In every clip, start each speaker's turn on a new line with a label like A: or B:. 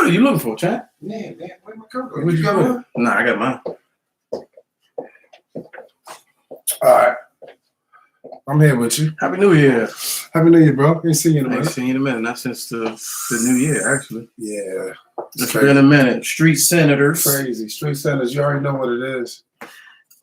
A: What are you looking for, champ?
B: Man, where my coat go?
A: What you got? Nah, I got mine.
B: All right. I'm here with you.
A: Happy New Year.
B: Happy New Year, bro. Ain't seen you in a
A: I ain't
B: minute.
A: seen you in a minute. Not since the new year, actually.
B: Yeah.
A: It's been a minute. Street Senators.
B: Crazy. Street Senators, you already know what it is.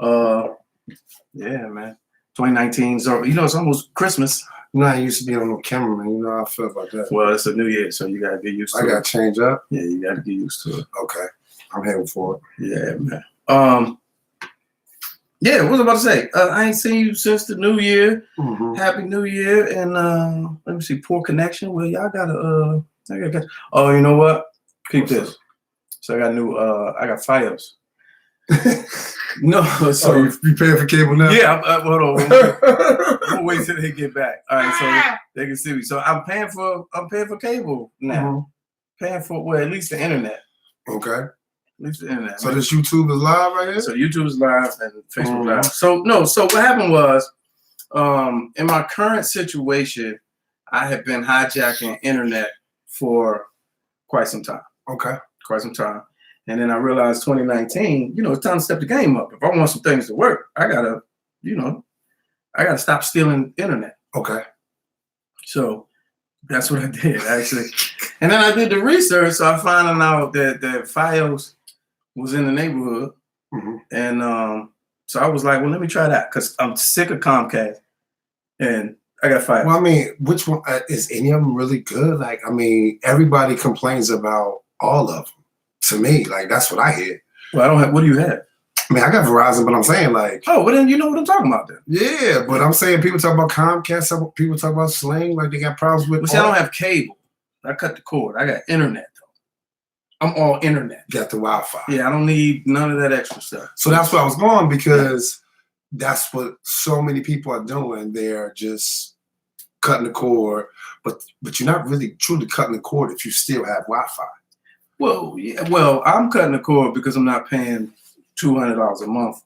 A: Yeah, man. 2019's over. You know, it's almost Christmas.
B: You know, I used to be on no camera, man. You know how I feel about that.
A: Well, it's a new year, so you gotta get used to it.
B: I gotta change up.
A: Yeah, you gotta get used to it.
B: Okay. I'm heading for it.
A: Yeah, man. Yeah, what was I about to say? I ain't seen you since the new year.
B: Mm-hmm.
A: Happy New Year. And let me see, poor connection. Well, y'all gotta oh, you know what? Keep this. So I got I got Fios. No, so
B: you paying for cable now?
A: Yeah, hold on. We'll wait till they get back. All right, so they can see me. So I'm paying for cable now.
B: Mm-hmm.
A: Paying for at least the internet.
B: Okay.
A: At least the internet.
B: So this YouTube is live right here?
A: So YouTube is live and Facebook live. So what happened was, in my current situation, I have been hijacking internet for quite some time.
B: Okay.
A: Quite some time. And then I realized 2019, it's time to step the game up. If I want some things to work, I gotta stop stealing internet.
B: Okay.
A: So that's what I did, actually. And then I did the research, so I found out that Fios was in the neighborhood.
B: Mm-hmm.
A: And so I was like, well, let me try that, because I'm sick of Comcast. And I got Fios.
B: Well, I mean, which one is any of them really good? Like, I mean, everybody complains about all of them. To me, like, that's what I hear.
A: Well, I don't have. What do you have?
B: I mean, I got Verizon, but I'm saying, like,
A: oh, well, then you know what I'm talking about, then.
B: Yeah, but I'm saying people talk about Comcast, some people talk about Sling, like they got problems with.
A: Well, see, I don't have cable. I cut the cord. I got internet though. I'm all internet.
B: Got the Wi-Fi.
A: Yeah, I don't need none of that extra stuff.
B: So that's where I was going, because that's what so many people are doing. They're just cutting the cord, but you're not really truly cutting the cord if you still have Wi-Fi.
A: Well, yeah. Well, I'm cutting the cord because I'm not paying $200 a month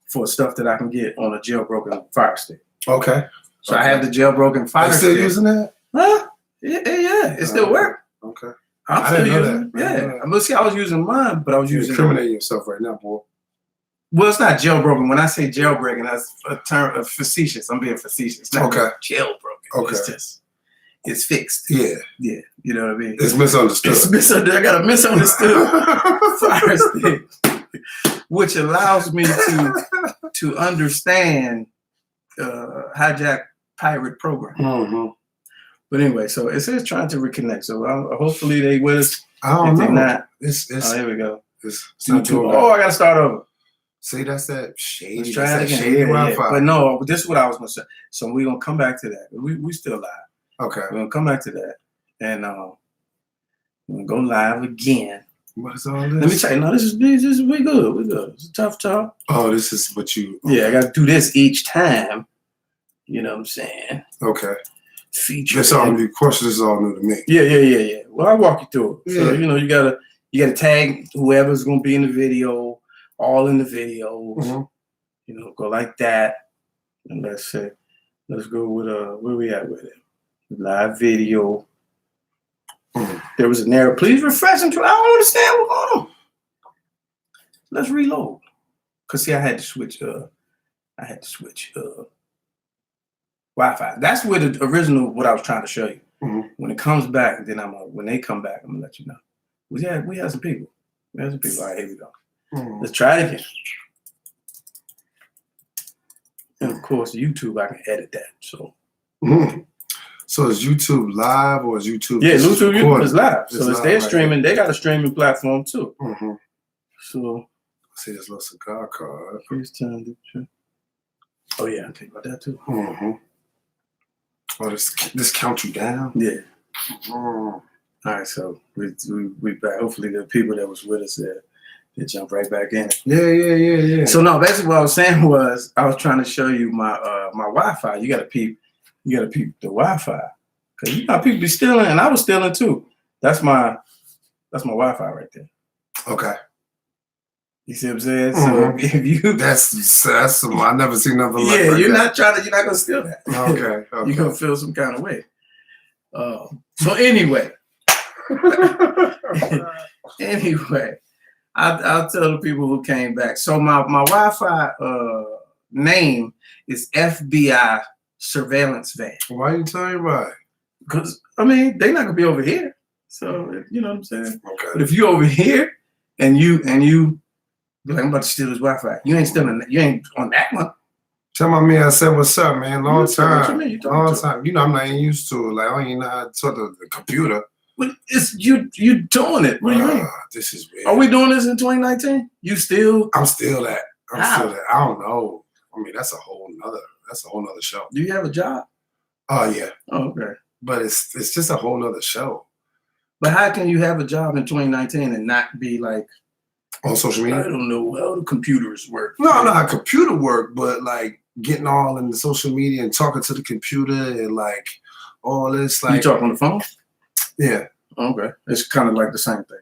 A: for stuff that I can get on a jailbroken Fire Stick.
B: Okay.
A: So I have the jailbroken Fire Stick.
B: Still using that?
A: Huh? Yeah. It still works.
B: Okay.
A: I'm still using it. Yeah. But see, I was using mine, but I was using.
B: You're incriminating yourself right now, boy.
A: Well, it's not jailbroken. When I say jailbreaking, that's a term of facetious. I'm being facetious. It's not jailbroken.
B: Okay.
A: It's just. It's fixed.
B: Yeah.
A: Yeah. You know what I mean?
B: It's misunderstood.
A: It's misunderstood. I got a misunderstood Fire Stick, which allows me to understand hijack pirate program.
B: Mm-hmm.
A: But anyway, so it says trying to reconnect. So hopefully they with us.
B: I don't know.
A: Not,
B: it's
A: here we go.
B: It's not doing
A: I got to start over.
B: See, that's that shady.
A: Let's try it again.
B: Shady Wi-Fi.
A: But no, this is what I was going to say. So we're going to come back to that. We still live.
B: Okay.
A: We're going to come back to that. And we're going to go live again.
B: What is all this?
A: Let me tell you, no, this is we good. We good. It's a tough talk.
B: Oh, this is what you...
A: Okay. Yeah, I got to do this each time. You know what I'm saying?
B: Okay.
A: Feature.
B: Of course, this is all new to me.
A: Yeah. Well, I'll walk you through it.
B: Yeah.
A: So, you gotta tag whoever's going to be in the video, all in the video.
B: Mm-hmm.
A: Go like that. And let's go with, where we at with it? Live video. There was an error. Please refresh until I don't understand what's going on. Let's reload. Cause see, I had to switch Wi-Fi. That's where the original what I was trying to show you.
B: Mm-hmm.
A: When it comes back, then when they come back, I'm gonna let you know. We had some people. All right, here we go.
B: Mm-hmm.
A: Let's try it again. And of course, YouTube, I can edit that. So.
B: Mm-hmm. So is YouTube live or is YouTube?
A: Yeah, YouTube is live. So
B: it's
A: they're streaming. They got a streaming platform too.
B: Mm-hmm.
A: So
B: see this little cigar card.
A: First time. Oh yeah, I think about that too.
B: Mm-hmm. Oh, this count you down?
A: Yeah.
B: Mm-hmm.
A: All right, so we back. Hopefully the people that was with us there, they jump right back in.
B: Yeah.
A: So no, basically what I was saying was I was trying to show you my my Wi-Fi. You gotta peep the Wi-Fi. Cause people be stealing, and I was stealing too. That's my Wi-Fi right there.
B: Okay.
A: You see what I'm saying?
B: Mm-hmm.
A: So if you
B: that's I never seen nothing like that.
A: Yeah, you're not gonna steal that.
B: Okay.
A: You're gonna feel some kind of way. So anyway, Anyway, I'll tell the people who came back. So my Wi-Fi name is FBI surveillance van.
B: Why you telling me?
A: Because I mean they're not gonna be over here. So you know what I'm saying?
B: Okay.
A: But if you over here and you be like, I'm about to steal his Wi-Fi. You ain't stealing that. You ain't on that one.
B: Tell my man I said what's up, man. Long time.
A: What you mean?
B: Long time. You know I'm not even used to it. Like I don't even know how to talk to the computer.
A: But it's you doing it. What do you mean?
B: This is weird.
A: Are we doing this in 2019? You still?
B: I'm still that.
A: How?
B: Still that. I don't know. I mean, that's a whole nother show.
A: Do you have a job?
B: Oh yeah.
A: Oh, okay.
B: But it's just a whole nother show.
A: But how can you have a job in 2019 and not be like
B: on social media?
A: I don't know how the computers work.
B: No, not how computer work, but like getting all in the social media and talking to the computer and like all this. Like
A: you talk on the phone?
B: Yeah.
A: Okay. It's kind of like the same thing.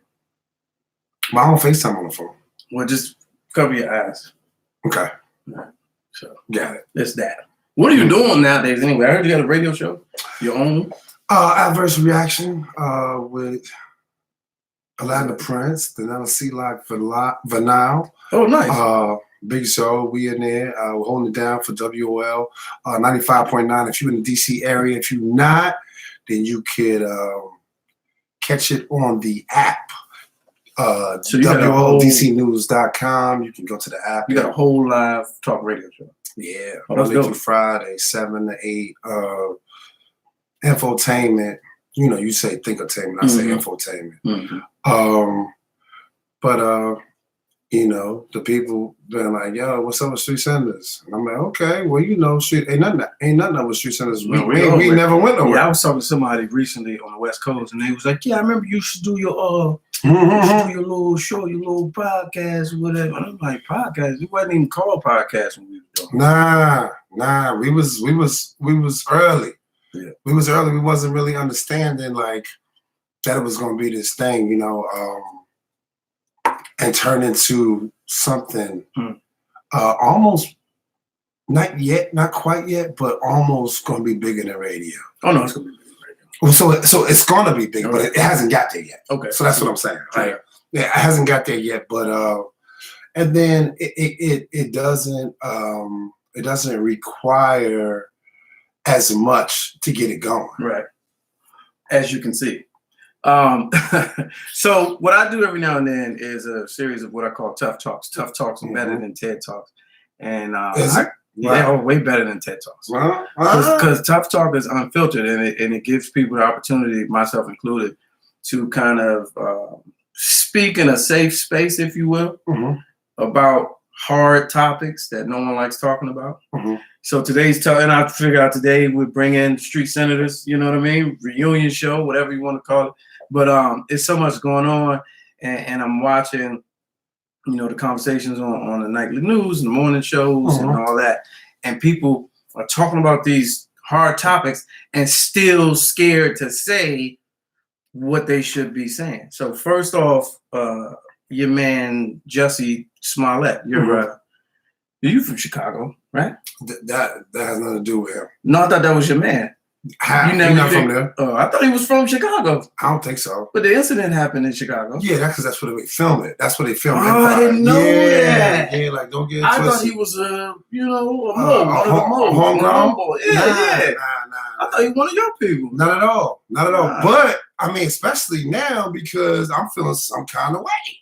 B: But I don't FaceTime on the phone.
A: Well, just cover your eyes.
B: Okay.
A: Right. So
B: got it.
A: It's that. What are you doing nowadays anyway? I heard you got a radio show. Your own?
B: Adverse Reaction with Alana Prince, the LC like Vinyl.
A: Oh, nice.
B: Big show. We in there. We're holding it down for WOL 95.9. If you're in the DC area, if you're not, then you could catch it on the app.
A: So you
B: WOLDCnews.com. You can go to the app.
A: You got a whole live talk radio show.
B: Yeah.
A: Oh, that's
B: Monday
A: dope.
B: through Friday, 7 to 8. Infotainment. You know, you say thinkertainment. I say infotainment.
A: Mm-hmm.
B: But you know, the people been like, "Yo, what's up with Street Senators?" And I'm like, "Okay, well, you know, street ain't nothing up with Street Senators. We never went nowhere."
A: Yeah, I was talking to somebody recently on the West Coast, and they was like, "Yeah, I remember you should do your you should do your little show, your little podcast, or whatever." And I'm like, "Podcast? It wasn't even called podcast when we were doing."
B: Nah. We was early.
A: Yeah.
B: We was early. We wasn't really understanding like that it was going to be this thing, you know. And turn into something almost not quite yet, but almost going to be bigger than radio.
A: Oh no, it's going to be bigger than radio.
B: Well, so it's going to be big, but it hasn't got there yet.
A: Okay,
B: so that's what I'm saying. Right?
A: Yeah,
B: it hasn't got there yet, but and then it doesn't require as much to get it going.
A: Right, as you can see. So what I do every now and then is a series of what I call Tough Talks. Tough Talks are better than TED Talks, and they're way better than TED Talks. Because Tough Talk is unfiltered, and it gives people the opportunity, myself included, to kind of speak in a safe space, if you will, about hard topics that no one likes talking about. So and I figured out today we'd bring in Street Senators, you know what I mean? Reunion show, whatever you want to call it. But it's so much going on, and I'm watching, you know, the conversations on the nightly news and the morning shows and all that. And people are talking about these hard topics and still scared to say what they should be saying. So first off, your man, Jussie Smallette, you're from Chicago, right?
B: That has nothing to do with him.
A: No, I thought that was your man.
B: You're not from there?
A: I thought he was from Chicago.
B: I don't think so.
A: But the incident happened in Chicago.
B: Yeah, that's where they film it. That's where they film it.
A: Oh, I didn't know that.
B: Yeah, like don't get
A: I
B: twisted.
A: thought he was a homegrown. Yeah. Nah. I thought he was one of your people.
B: Not at all. But I mean, especially now because I'm feeling some kind of way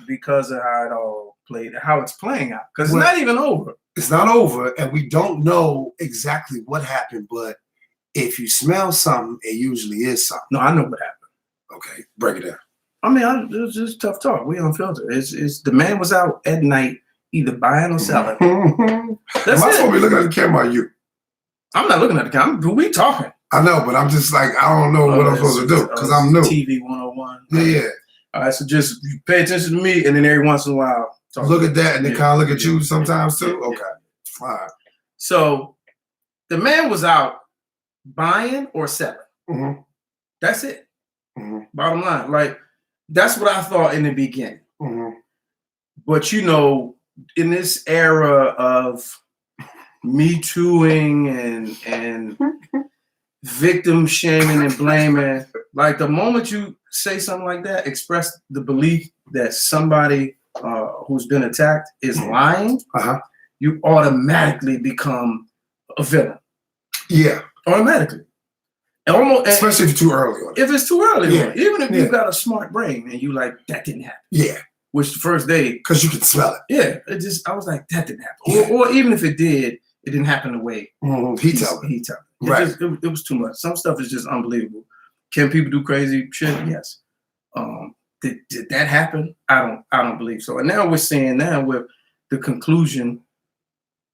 A: because of how it all played, how it's playing out. Because it's not even over.
B: It's not over, and we don't know exactly what happened, but if you smell something, it usually is something.
A: No, I know what happened.
B: Okay, break it down.
A: I mean, it was just tough talk. We unfiltered. It's the man was out at night, either buying or selling. That's
B: Am I supposed to
A: it.
B: be looking at the camera or you?
A: I'm not looking at the camera. Who we talking?
B: I know, but I'm just like, I don't know what I'm supposed to do because I'm new.
A: TV 101.
B: Yeah.
A: All right, so just pay attention to me, and then every once in a while,
B: look at that, and then kind of look at you sometimes too. Okay, all right.
A: So the man was out buying or selling. That's it. Bottom line, like that's what I thought in the beginning. But you know, in this era of Me Tooing and victim shaming and blaming. Like the moment you say something like that, express the belief that somebody who's been attacked is lying, you automatically become a villain.
B: Yeah.
A: Automatically.
B: Especially if it's too early on it.
A: If it's too early
B: Yeah.
A: on it. Even if you've got a smart brain and you like, that didn't happen.
B: Yeah.
A: Which the first day.
B: Because you can smell it.
A: Yeah. I was like, that didn't happen. Or even if it did, it didn't happen the way
B: he told me. Right.
A: It was too much. Some stuff is just unbelievable. Can people do crazy shit? Yes. Did that happen? I don't believe so. And now we're seeing with the conclusion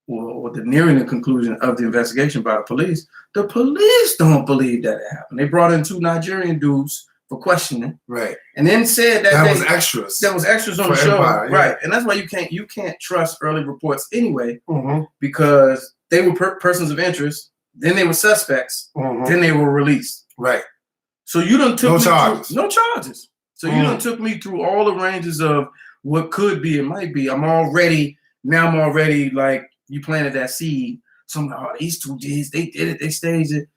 A: or the nearing the conclusion of the investigation by the police don't believe that it happened. They brought in 2 Nigerian dudes for questioning.
B: Right.
A: And then said that
B: was extras.
A: That was extras on the show. Empire, yeah. Right. And that's why you can't trust early reports anyway, because they were persons of interest, then they were suspects, then they were released.
B: Right.
A: So you done took
B: no charges.
A: So you done took me through all the ranges of what could be and might be. I'm already like, you planted that seed. So I'm like, these 2 G's, they did it, they staged it.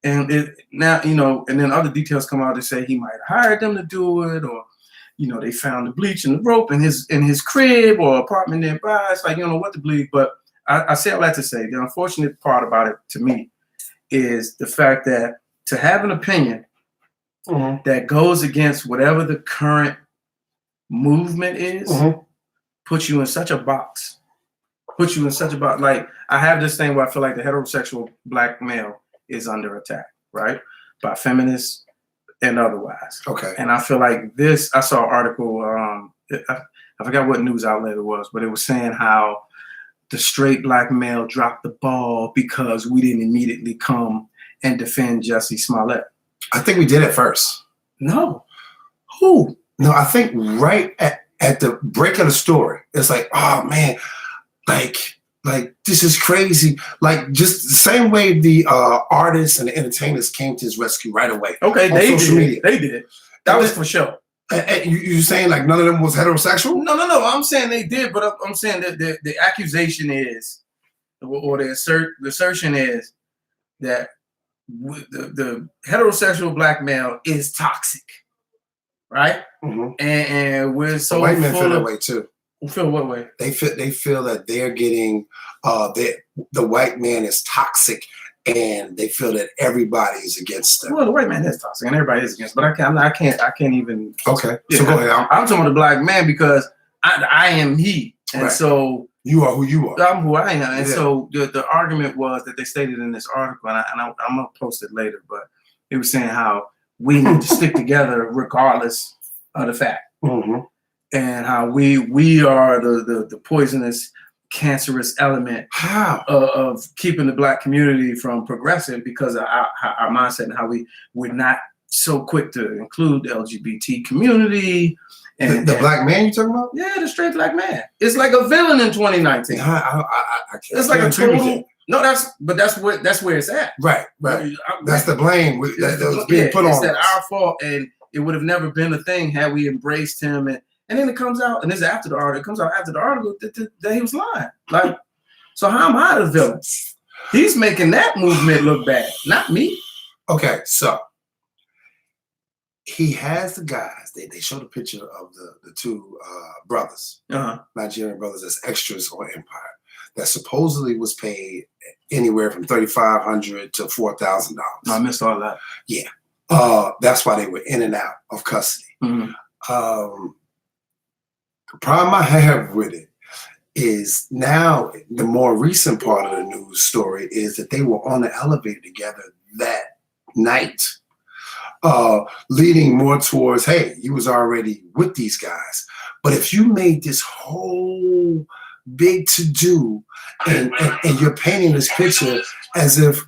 A: And now, and then other details come out to say he might have hired them to do it, or, they found the bleach and the rope in his crib or apartment nearby. It's like, you don't know what to believe. But I say all that to say, the unfortunate part about it to me is the fact that to have an opinion that goes against whatever the current movement is, puts you in such a box. Like, I have this thing where I feel like the heterosexual black male is under attack, right? By feminists and otherwise.
B: Okay.
A: And I feel like I saw an article, I forgot what news outlet it was, but it was saying how the straight black male dropped the ball because we didn't immediately come and defend Jussie Smallette.
B: I think we did it first.
A: No. Who?
B: No, I think right at the break of the story, it's like, oh man, like this is crazy. Like just the same way the artists and the entertainers came to his rescue right away.
A: Okay, they did. That was for sure.
B: You saying like none of them was heterosexual?
A: No. I'm saying they did, but I'm saying that the accusation is, or the assertion is that the heterosexual black male is toxic, right? And we're so
B: the white men feel that way too.
A: Feel what way?
B: They feel that they're getting the white man is toxic, and they feel that everybody is against them.
A: Well, the white man is toxic, and everybody is against. But I can't even.
B: Okay, so go ahead.
A: I'm talking about the black man because I am he, and so
B: you are who you are.
A: I'm who I am, and so the argument was that they stated in this article, and I'm gonna post it later, but it was saying how we need to stick together regardless of the fact. And how we are the poisonous, cancerous element of keeping the black community from progressing because of our mindset and how we're not so quick to include the LGBT community. And
B: the black man you talking about?
A: Yeah, the straight black man. It's like a villain in 2019. It's like a total. No, that's where it's at.
B: Right. That's the blame that was being put on.
A: It's our fault, and it would have never been a thing had we embraced him. And then it comes out, and this is after the article. It comes out after the article that he was lying. Like, so how am I the villain? He's making that movement look bad, not me.
B: Okay, so he has the guys. They showed a picture of the 2 brothers, Nigerian brothers, as extras on Empire. That supposedly was paid anywhere from $3,500 to $4,000.
A: I missed all that.
B: Yeah, that's why they were in and out of custody. The problem I have with it is now the more recent part of the news story is that they were on the elevator together that night, leading more towards, hey, you was already with these guys. But if you made this whole big to-do and you're painting this picture as if,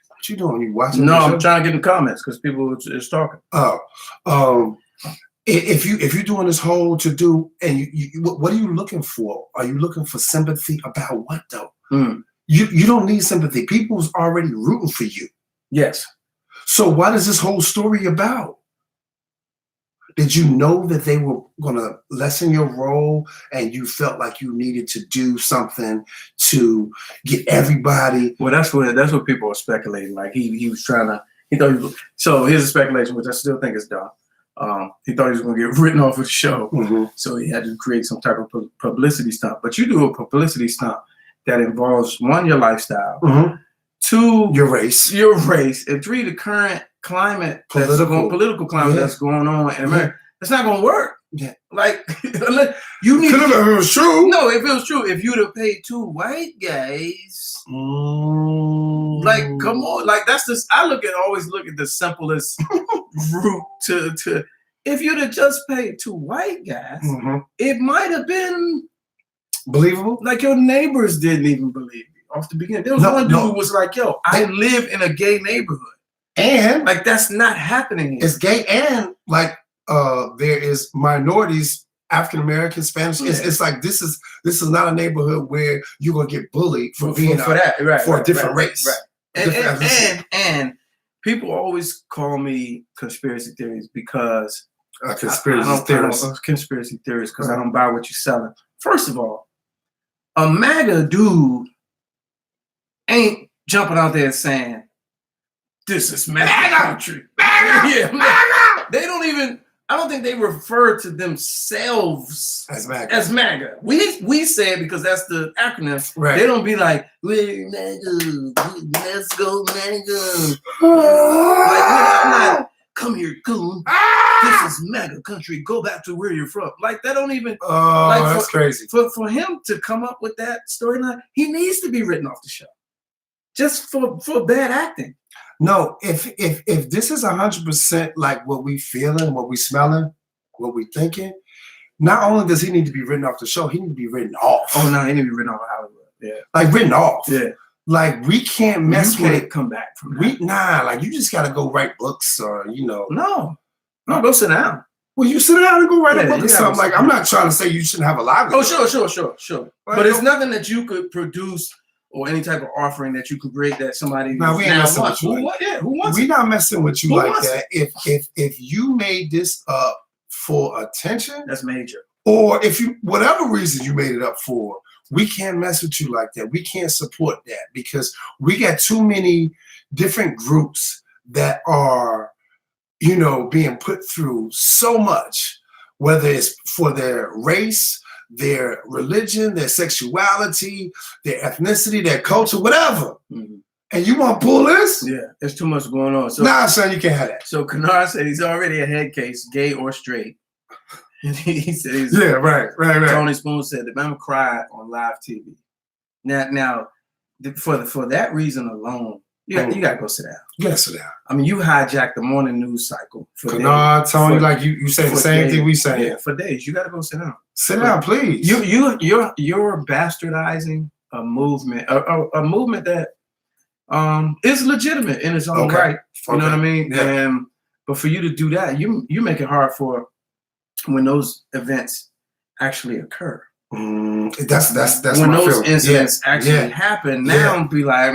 B: what you doing? You watching?
A: No, I'm trying to get in the comments because people is talking.
B: If you're doing this whole to do, and you what are you looking for? Are you looking for sympathy about what though? You don't need sympathy. People's already rooting for you.
A: Yes.
B: So what is this whole story about? Did you know that they were gonna lessen your role, and you felt like you needed to do something to get everybody?
A: Well, that's what people are speculating. Like he was trying to He thought he was, so here's a speculation, which I still think is dumb. He thought he was going to get written off of the show, so he had to create some type of publicity stunt. But you do a publicity stunt that involves, one, your lifestyle, two,
B: your race,
A: and three, the current climate,
B: political
A: climate that's going on in America. It's not going to work.
B: Yeah,
A: like you need.
B: If it was true.
A: No, if it was true, if you'd have paid two white guys, like, come on, like that's just. I always look at the simplest route to. If you'd have just paid two white guys, it might have been
B: believable.
A: Like your neighbors didn't even believe you off the beginning. There was one dude who was like, "Yo, I live in a gay neighborhood," and like that's not happening here.
B: It's gay, and like there is minorities, African American, Spanish. Yeah. It's like this is not a neighborhood where you're gonna get bullied for being for a different race.
A: Right. And people always call me conspiracy theories because conspiracy theories because I don't buy what you're selling. First of all, a MAGA dude ain't jumping out there saying, "This is MAGA country." MAGA! They don't even. I don't think they refer to themselves
B: as MAGA.
A: We say it because that's the acronym. Right. They don't be like, "We're MAGA, let's go MAGA." I'm not, "Come here, coon. This is MAGA country. Go back to where you're from." Like that don't even.
B: That's crazy.
A: For him to come up with that storyline, he needs to be written off the show, just for bad acting.
B: No, if this is 100% like what we feeling, what we smelling, what we thinking, not only does he need to be written off the show, he need to be written off.
A: Oh no, he need to be written off of Hollywood. Yeah,
B: like written off.
A: Yeah,
B: like we can't mess with it.
A: Come back from that.
B: Like you just gotta go write books or
A: No, go sit down.
B: Well, you sit down and go write a book or something. Like I'm not trying to say you shouldn't have a livelihood.
A: Oh, sure. But it's nothing that you could produce. Or any type of offering that you could create that somebody.
B: No, we ain't messing with you.
A: Who wants
B: it? We're not messing with you like that. If you made this up for attention,
A: that's major.
B: Or if you whatever reason you made it up for, we can't mess with you like that. We can't support that because we got too many different groups that are, being put through so much, whether it's for their race, their religion, their sexuality, their ethnicity, their culture, whatever. And you want to pull this?
A: Yeah, there's too much going on. So,
B: nah, son, you can't have that.
A: So Kennard said he's already a head case, gay or straight. And he said he's
B: right.
A: Tony Spoon said the man cried on live TV. Now, for that reason alone, you gotta go sit down.
B: You gotta sit down.
A: I mean, you hijacked the morning news cycle for
B: Kennard, Tony, like you say the same thing we say.
A: Yeah, for days. You gotta go sit down.
B: Sit down, please.
A: You're bastardizing a movement, a movement that is legitimate in its own right. You know what I mean?
B: Yeah.
A: But for you to do that, you make it hard for when those events actually occur.
B: That's
A: when those incidents actually happen. Now be like,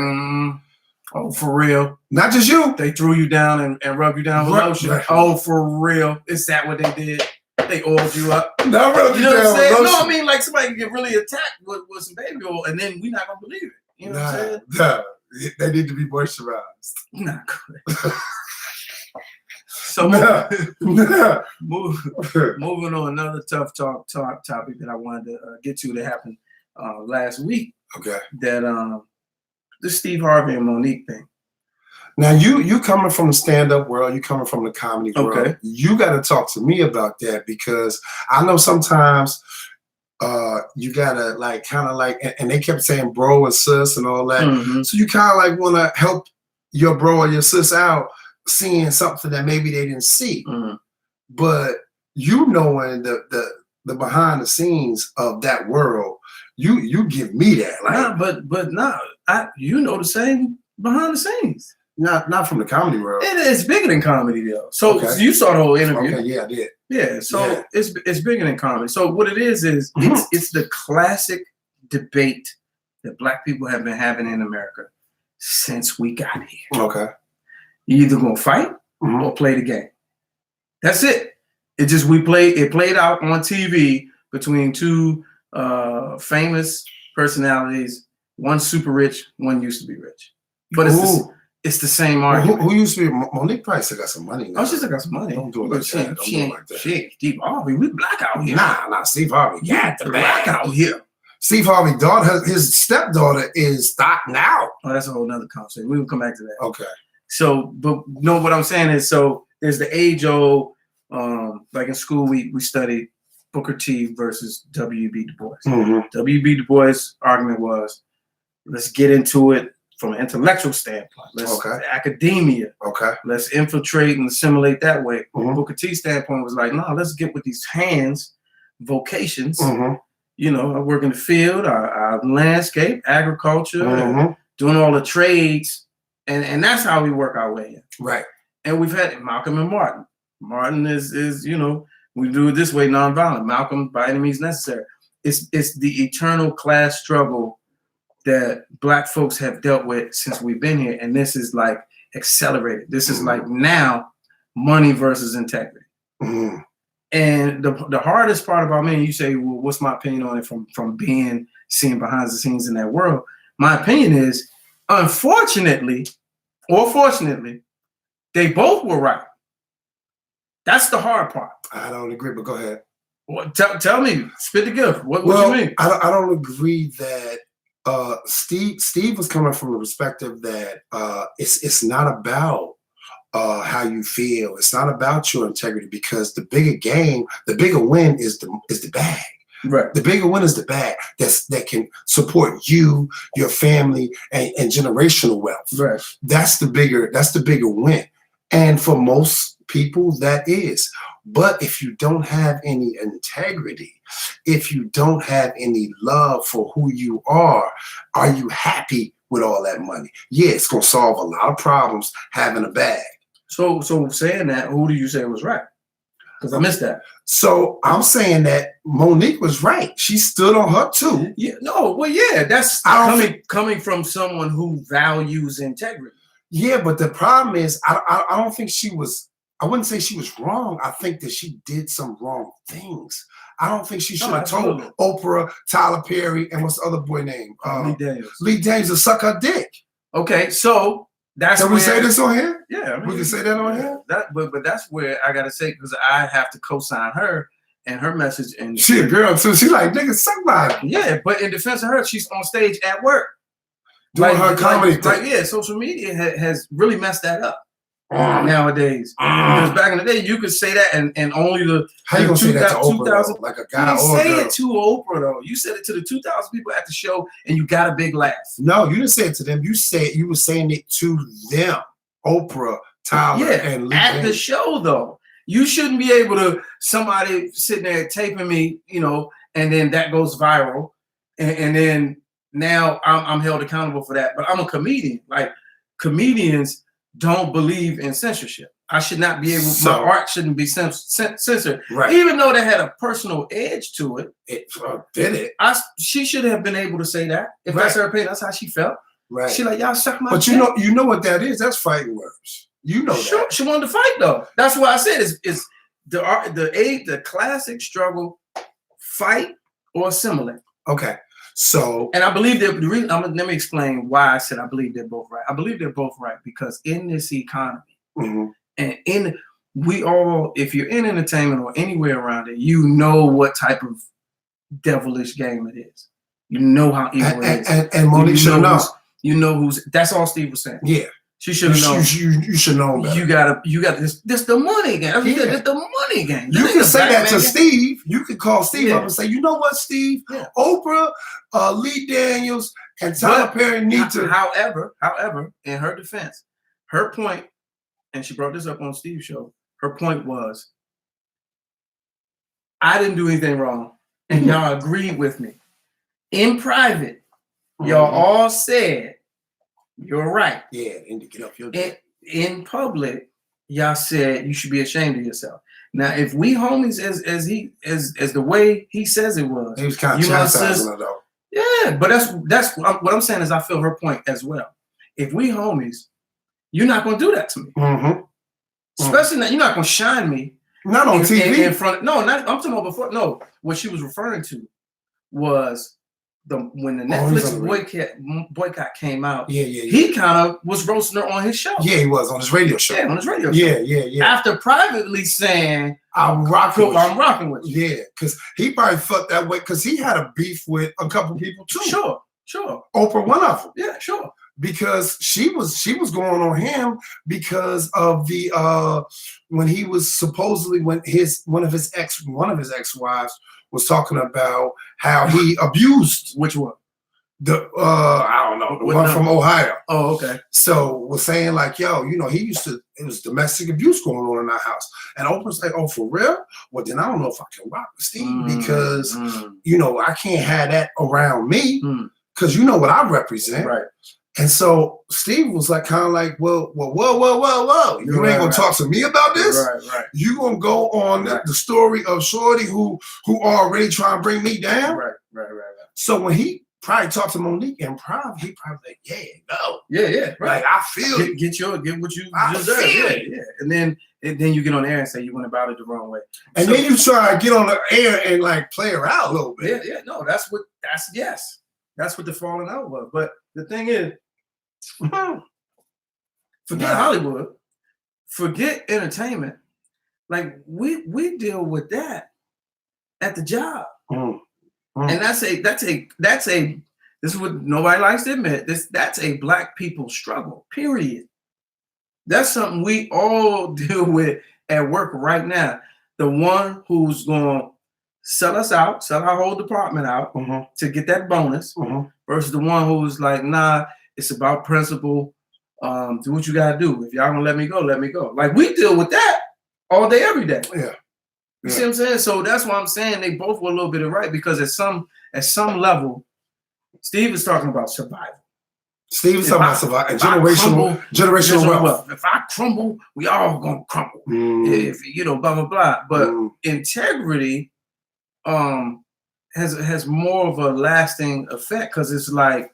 A: oh, for real?
B: Not just you.
A: They threw you down and rubbed you down with lotion. Right. Oh, for real? Is that what they did? They oiled you up.
B: Not rubbed you down with lotion.
A: No, I mean like somebody can get really attacked with some baby oil, and then we're not gonna believe it. You know what I'm saying?
B: Nah, they need to be moisturized.
A: Not good. So moving on, another tough topic that I wanted to get to that happened last week.
B: Okay.
A: That the Steve Harvey and Monique thing.
B: Now you coming from the stand-up world, you coming from the comedy world. You got to talk to me about that because I know sometimes you gotta and they kept saying bro and sis and all that. So you kind of like want to help your bro or your sis out, seeing something that maybe they didn't see. But you knowing the behind the scenes of that world, you give me that. Like,
A: you know the same behind the scenes.
B: Not from the comedy world.
A: It is bigger than comedy though. So you saw the whole interview.
B: Okay, yeah, I did.
A: Yeah, so it's bigger than comedy. So what it is it's the classic debate that Black people have been having in America since we got here.
B: Okay.
A: You either gonna fight or play the game. That's it. It played out on TV between two famous personalities, one super rich, one used to be rich. But it's the same
B: Well,
A: argument.
B: who used to be Monique? Probably still got some money now.
A: Oh, she still got some money.
B: Don't do it like
A: She
B: that. Don't do it like that.
A: Shit, Steve Harvey, we black out here.
B: Nah, Steve Harvey got the
A: black
B: bag.
A: out here.
B: Steve Harvey's daughter, his stepdaughter is starting out.
A: Oh, that's a whole nother conversation. We will come back to that.
B: Okay.
A: So, but no, what I'm saying is, so there's the age-old, like in school, we studied Booker T versus W.B. Du Bois.
B: Mm-hmm.
A: W.B. Du Bois' argument was, let's get into it from an intellectual standpoint. Let's academia.
B: Okay.
A: Let's infiltrate and assimilate that way.
B: Mm-hmm.
A: Booker T's standpoint was like, no, let's get with these hands, vocations.
B: Mm-hmm.
A: You know, I work in the field, our landscape, agriculture, and doing all the trades, and that's how we work our way in.
B: Right.
A: And we've had Malcolm and Martin. Martin is you know, we do it this way, nonviolent. Malcolm, by any means necessary. It's the eternal class struggle that Black folks have dealt with since we've been here, and this is like accelerated. This is like now money versus integrity.
B: Mm-hmm.
A: And the hardest part about me, and you say, well, what's my opinion on it from seeing behind the scenes in that world? My opinion is, unfortunately, or fortunately, they both were right. That's the hard part.
B: I don't agree, but go ahead.
A: Well, tell me, spit the gift. What you mean?
B: I don't agree that Steve was coming from the perspective that it's not about how you feel. It's not about your integrity, because the bigger game, the bigger win is the bag.
A: Right.
B: The bigger win is the bag that can support you, your family, and generational wealth.
A: Right.
B: That's the bigger win. And for most people, that is. But if you don't have any integrity, if you don't have any love for who you are you happy with all that money? Yeah, it's gonna solve a lot of problems having a bag.
A: So saying that, who do you say was right? Because I missed that.
B: So I'm saying that Monique was right. She stood on her too.
A: Yeah, no, well, yeah, that's coming from someone who values integrity.
B: Yeah, but the problem is, I don't think she was. I wouldn't say she was wrong. I think that she did some wrong things. I don't think she should have told Oprah, Tyler Perry, and what's the other boy name? Lee Daniels to suck her dick.
A: Okay, so that's.
B: Can we say this on here?
A: Yeah, I mean,
B: we can say that on here.
A: But that's where I gotta say, because I have to co-sign her and her message. And
B: she a girl too. She like, nigga, somebody.
A: Yeah, but in defense of her, she's on stage at work
B: doing her comedy thing.
A: Yeah, social media has really messed that up. Nowadays, because back in the day, you could say that and only the
B: how you gonna say that to Oprah, like a guy?
A: You say it to Oprah though. You said it to the 2,000 people at the show, and you got a big laugh. No, you didn't say it to them. You were saying it to them, Oprah, Tyler, and Lee at the show though. You shouldn't be able to somebody sitting there taping me, you know, and then that goes viral, and then now I'm held accountable for that. But I'm a comedian. Like comedians don't believe in censorship. I should not be able. My art shouldn't be censored,
B: right?
A: Even though they had a personal edge to it.
B: Did it?
A: She should have been able to say that if that's her opinion. That's how she felt.
B: Right.
A: She like, y'all suck my.
B: But
A: dick.
B: you know what that is? That's fighting words. You know that.
A: She wanted to fight though. That's why I said it's the classic struggle, fight or assimilate.
B: Okay. So,
A: and I believe that the reason, let me explain why I said I believe they're both right. I believe they're both right because in this economy, and if you're in entertainment or anywhere around it, you know what type of devilish game it is. You know how evil it is.
B: And Monique should know.
A: You know who's. That's all Steve was saying.
B: Yeah.
A: She should have known.
B: You should know better.
A: You got this the money game. This the money game.
B: You can say that to Steve. You can call Steve up and say, you know what, Steve? Yeah. Oprah, Lee Daniels, and Tyler Perry need to.
A: However, in her defense, her point, and she brought this up on Steve's show, her point was, I didn't do anything wrong, and y'all agreed with me. In private, y'all all said, you're right.
B: Yeah, and to get up your
A: in public, y'all said you should be ashamed of yourself. Now, if we homies as the way he says it was,
B: he was kind of chastising her though.
A: Yeah, but that's what I'm saying is I feel her point as well. If we homies, you're not gonna do that to me. Especially that you're not gonna shine me.
B: Not on TV.
A: In front. No, I'm talking about before. No, what she was referring to was when the Netflix boycott came out, he kind of was roasting her on his show.
B: Yeah, he was on his radio show.
A: Yeah, on his radio show.
B: Yeah.
A: After privately saying,
B: I'm rocking with you.
A: Yeah,
B: because he probably felt that way because he had a beef with a couple people too.
A: Sure.
B: Oprah, one of them.
A: Yeah, sure.
B: Because she was going on him because of the when he was supposedly one of his ex-wives was talking about how he abused.
A: Which one?
B: The I don't know, the one from Ohio.
A: Oh, okay.
B: So was saying like, yo, he used to, it was domestic abuse going on in our house. And Oprah's like, oh, for real? Well, then I don't know if I can rock with Steve because I can't have that around me because you know what I represent.
A: Right.
B: And so Steve was like, kind of like, well, whoa. You ain't gonna talk to me about this?
A: Right.
B: You gonna go on the story of Shorty who already trying to bring me down? Right. So when he probably talked to Monique in improv, he probably like, yeah, no.
A: Yeah, right.
B: Like, I feel
A: get what you deserve. Yeah. And then you get on air and say you went about it the wrong way.
B: And then you try to get on the air and like play her out a little bit.
A: Yeah. No, that's what the falling out was. But the thing is, forget Hollywood, forget entertainment. Like we deal with that at the job, and that's a. This is what nobody likes to admit. That's a Black people struggle. Period. That's something we all deal with at work right now. The one who's going to sell us out, sell our whole department out to get that bonus, versus the one who's like, nah. It's about principle. Do what you gotta do. If y'all gonna let me go, let me go. Like we deal with that all day, every day.
B: Yeah.
A: You see what I'm saying? So that's why I'm saying they both were a little bit of right because at some level, Steve is talking about survival.
B: Steve is talking about survival. Generational wealth.
A: If I crumble, we all gonna crumble. If blah blah blah. But integrity has more of a lasting effect because it's like,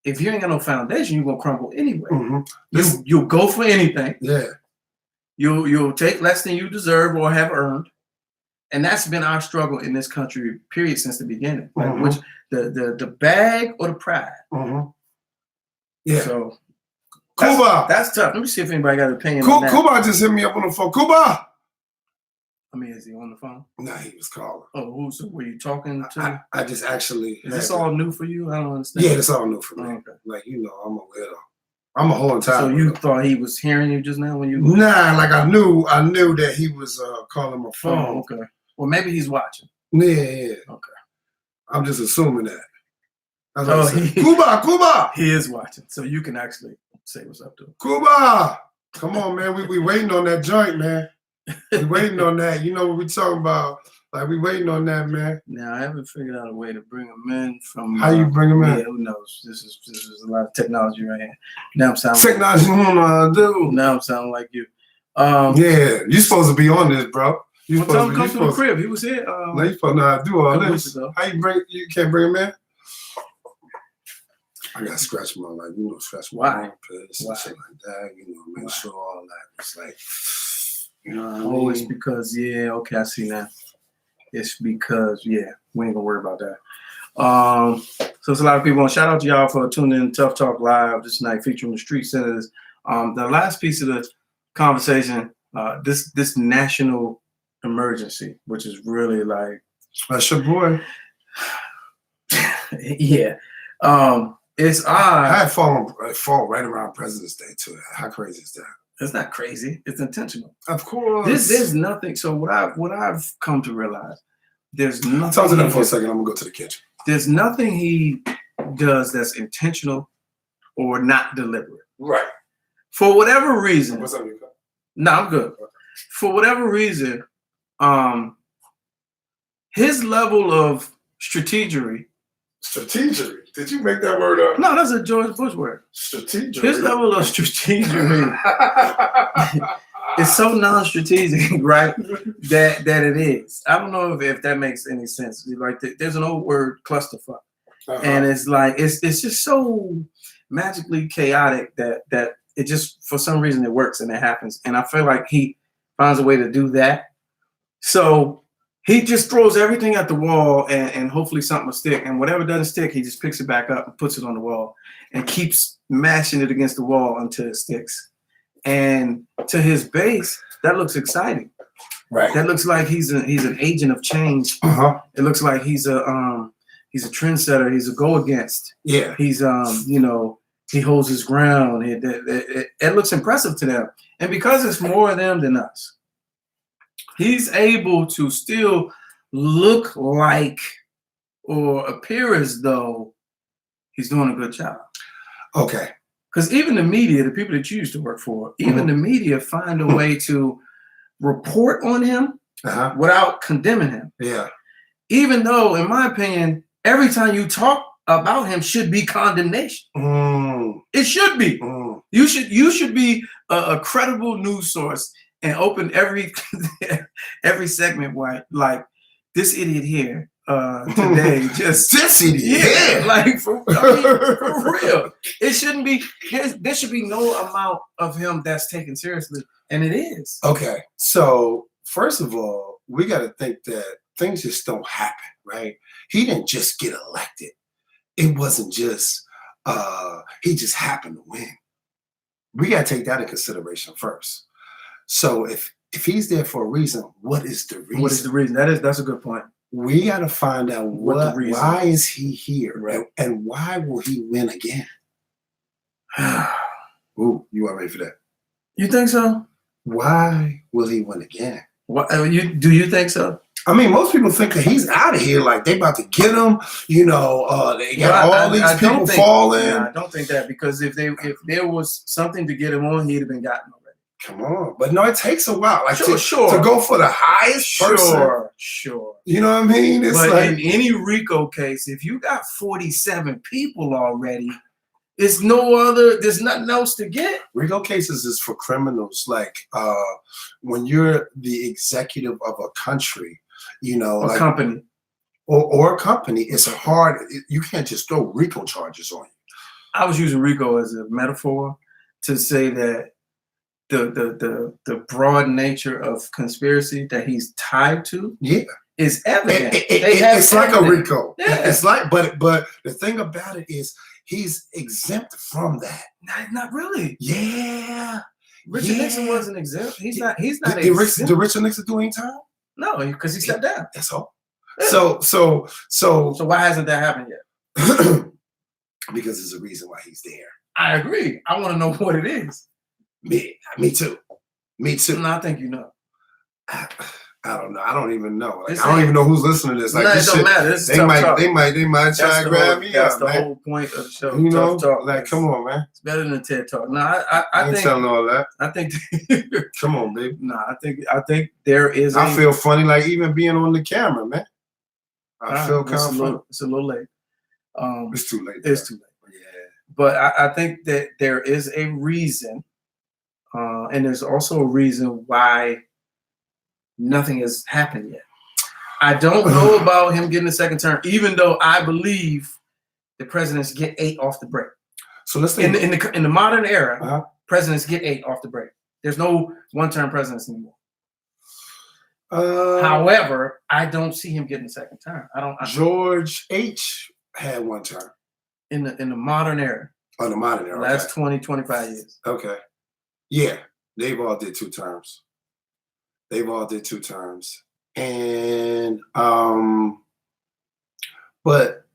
A: if you ain't got no foundation, you're gonna crumble anyway. You'll go for anything.
B: Yeah.
A: You'll take less than you deserve or have earned. And that's been our struggle in this country, period, since the beginning. Like which the bag or the pride.
B: Yeah.
A: So
B: Cuba.
A: That's tough. Let me see if anybody got an opinion on that.
B: Cuba just hit me up on the phone. Cuba.
A: I mean, is he on the phone?
B: Nah, he was calling.
A: Oh, so were you talking to?
B: I just actually.
A: Is this all new for you? I don't understand.
B: Yeah, it's all new for me. Okay. Like, I'm a weirdo. I'm a whole entire.
A: So you thought he was hearing you just now when you?
B: Nah, like I knew that he was calling my phone.
A: Oh, okay. Well, maybe he's watching.
B: Yeah.
A: Okay.
B: I'm just assuming that.
A: Cuba. He is watching, so you can actually say what's up to him.
B: Cuba, come on, man. We waiting on that joint, man. We waiting on that. You know what we talking about? Like we waiting on that, man.
A: Now I haven't figured out a way to bring him in from.
B: How you bring him in?
A: Yeah, who knows? This is a lot of technology right here. Now I'm sounding.
B: Technology, dude.
A: Now I'm sounding like you.
B: Yeah, you supposed to be on this, bro. You
A: supposed to come to the crib. He was here.
B: No, you supposed to know how to do all this. How you can't bring him in? I gotta scratch my scratch my armpits and shit like that. Make sure all that. It's like.
A: It's because okay, I see now. It's because we ain't gonna worry about that. So it's a lot of people. Shout out to y'all for tuning in to Tough Talk Live this night, featuring the Street Senators. The last piece of the conversation, this national emergency, which is really like
B: that's your boy.
A: Yeah. It's odd.
B: I had fall right around President's Day too. How crazy is that?
A: It's not crazy. It's intentional.
B: Of course.
A: There's nothing. So what I've come to realize, there's nothing.
B: Talk to them for a second. I'm gonna go to the kitchen.
A: There's nothing he does that's intentional or not deliberate.
B: Right.
A: For whatever reason.
B: What's up, Nico?
A: No, I'm good. For whatever reason, his level of strategery.
B: Strategery? Did you make that word up?
A: No, that's a George Bush word.
B: Strategery.
A: His level of strategery is so non-strategic, right? That it is. I don't know if that makes any sense. Like there's an old word, clusterfuck, and it's like it's just so magically chaotic that it just for some reason it works and it happens. And I feel like he finds a way to do that. So He just throws everything at the wall and hopefully something will stick. And whatever doesn't stick, he just picks it back up and puts it on the wall and keeps mashing it against the wall until it sticks. And to his base, that looks exciting.
B: Right.
A: That looks like he's an agent of change. It looks like he's a trendsetter. He's a go against.
B: Yeah.
A: He's he holds his ground. It looks impressive to them. And because it's more of them than us, he's able to still look like or appear as though he's doing a good job.
B: Okay.
A: Because even the media, the people that you used to work for, even the media find a way to report on him without condemning him.
B: Yeah.
A: Even though, in my opinion, every time you talk about him should be condemnation. It should be. You should be a credible news source and open every segment like this idiot here today just
B: this idiot.
A: Like for real. It shouldn't be. There should be no amount of him that's taken seriously, and it is.
B: Okay, so first of all, we got to think that things just don't happen, right? He didn't just get elected. It wasn't just he just happened to win. We got to take that in consideration first. So if he's there for a reason, what is the reason?
A: What is the reason? That's a good point.
B: We got to find out why is he here,
A: right?
B: And why will he win again? Ooh, you are ready for that?
A: You think so?
B: Why will he win again?
A: What do you think so?
B: I mean, most people think that he's out of here, like they about to get him. You know, they got all these people falling.
A: I don't think that, because if there was something to get him on, he'd have been gotten already.
B: Come on, but no, it takes a while. Like
A: sure.
B: To go for the highest person.
A: Sure.
B: You know what I mean? It's
A: but
B: like
A: in any RICO case, if you got 47 people already, there's nothing else to get.
B: RICO cases is for criminals. Like when you're the executive of a country, you know,
A: a company.
B: Or a company, it's hard. You can't just throw RICO charges on you.
A: I was using RICO as a metaphor to say that the broad nature of conspiracy that he's tied to is evident.
B: It's like a RICO.
A: Yeah.
B: It's like, but the thing about it is he's exempt from that.
A: Not really.
B: Yeah.
A: Richard Nixon wasn't exempt. He's not exempt.
B: Did Richard Nixon do any time?
A: No, because he stepped down.
B: That's all.
A: Yeah.
B: So
A: why hasn't that happened yet?
B: Because there's a reason why he's there.
A: I agree. I want to know what it is.
B: Me too.
A: No, I think you know.
B: I don't know. I don't even know. Like,
A: I
B: don't even know who's listening to this. Like,
A: it don't matter. This is
B: they might try and grab me up.
A: That's the whole point of the show.
B: You know,
A: talk.
B: like, come on, man.
A: It's better than a TED Talk. No, I
B: ain't
A: think
B: telling all that.
A: I think.
B: Come on, baby.
A: No, I think there is.
B: I feel funny, like even being on the camera, man. I feel kind of funny.
A: It's a little late.
B: It's too late.
A: It's too late.
B: Yeah.
A: But I think that there is a reason, and there's also a reason why nothing has happened yet. I don't know about him getting a second term, even though I believe the presidents get 8 off the break.
B: So let's think
A: in the modern era, presidents get 8 off the break. There's no one-term presidents anymore. However, I don't see him getting a second term.
B: George H. had 1 term
A: in the modern era.
B: Oh, the modern era.
A: Last 20, 25 years.
B: Okay. Yeah, they've all did 2 terms. And but